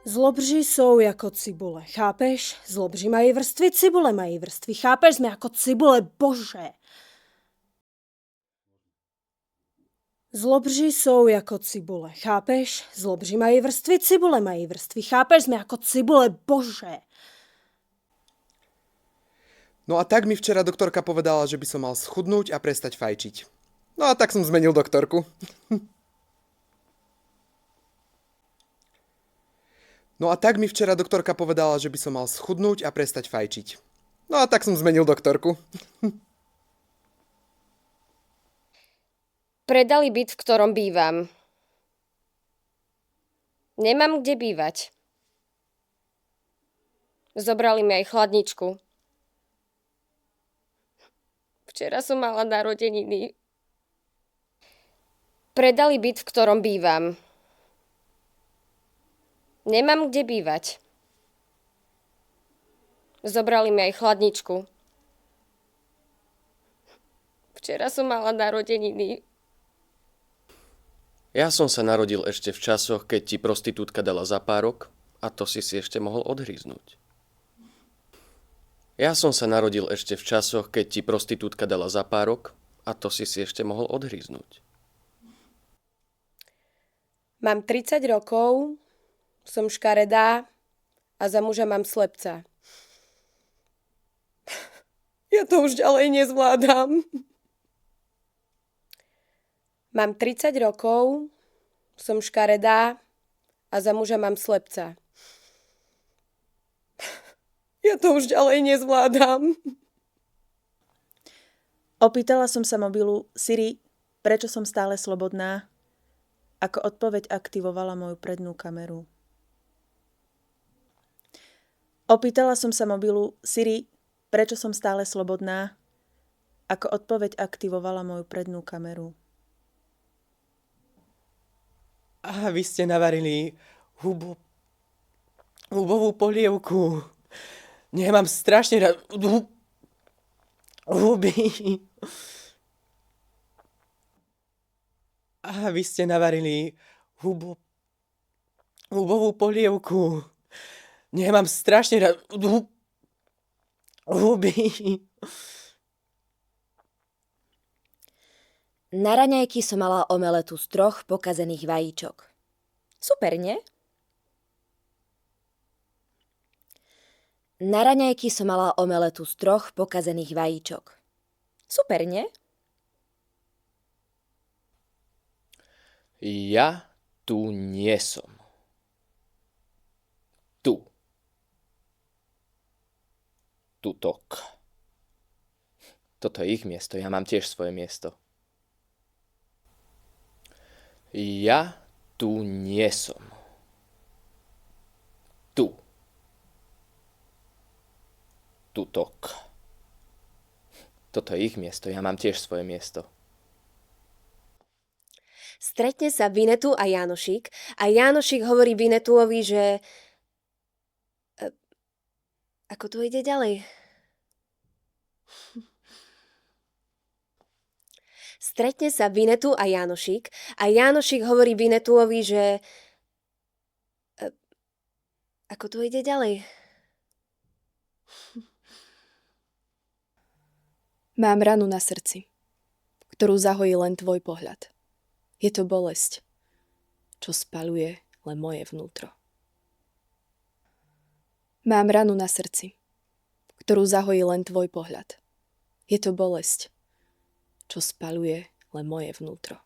Zlobři jsou jako cibule, chápeš? Zlobři mají vrstvy, cibule mají vrstvy, chápeš? Jsme jako cibule, bože. Zlobři jsou jako cibule, chápeš? Zlobři mají vrstvy, cibule mají vrstvy, chápeš? Jsme jako cibule, bože. No a tak mi včera doktorka povedala, že by som mal schudnúť a prestať fajčiť. No a tak som zmenil doktorku. No a tak mi včera doktorka povedala, že by som mal schudnúť a prestať fajčiť. No a tak som zmenil doktorku. Predali byt, v ktorom bývam. Nemám kde bývať. Zobrali mi aj chladničku. Včera som mala narodeniny. Predali byt, v ktorom bývam. Nemám kde bývať. Zobrali mi aj chladničku. Včera som mala narodeniny. Ja som sa narodil ešte v časoch, keď ti prostitútka dala zapárok a to si ešte mohol odhryznúť. Ja som sa narodil ešte v časoch, keď ti prostitútka dala zapárok a to si ešte mohol odhryznúť. Mám 30 rokov, som škaredá a za muža mám slepca. Ja to už ďalej nezvládam. Mám 30 rokov, som škaredá a za muža mám slepca. Ja to už ďalej nezvládam. Opýtala som sa mobilu Siri, prečo som stále slobodná. Ako odpoveď aktivovala moju prednú kameru. Opýtala som sa mobilu Siri, prečo som stále slobodná. Ako odpoveď aktivovala moju prednú kameru. A vy ste navarili hubovú polievku. Nemám strašne rád huby. A vy ste navarili hubovú polievku. Nemám strašne rád huby. Na raňajky som mala omeletu z 3 pokazených vajíčok. Super, nie? Na raňajky som mala omeletu z 3 pokazených vajíčok. Super, nie? Ja tu nie som. Tu. Tutok. Toto je ich miesto, ja mám tiež svoje miesto. Ja tu nie som. Tu. Tutok. Toto je ich miesto, ja mám tiež svoje miesto. Stretne sa Vinetu a Jánošík a Jánošík hovorí Vinetuovi, že... Ako to ide ďalej? Stretne sa Vinetu a Jánošík a Jánošík hovorí Vinetuovi, že... Ako to ide ďalej? Mám ranu na srdci, ktorú zahojí len tvoj pohľad. Je to bolesť, čo spaľuje len moje vnútro. Mám ranu na srdci, ktorú zahojí len tvoj pohľad. Je to bolesť, čo spaľuje len moje vnútro.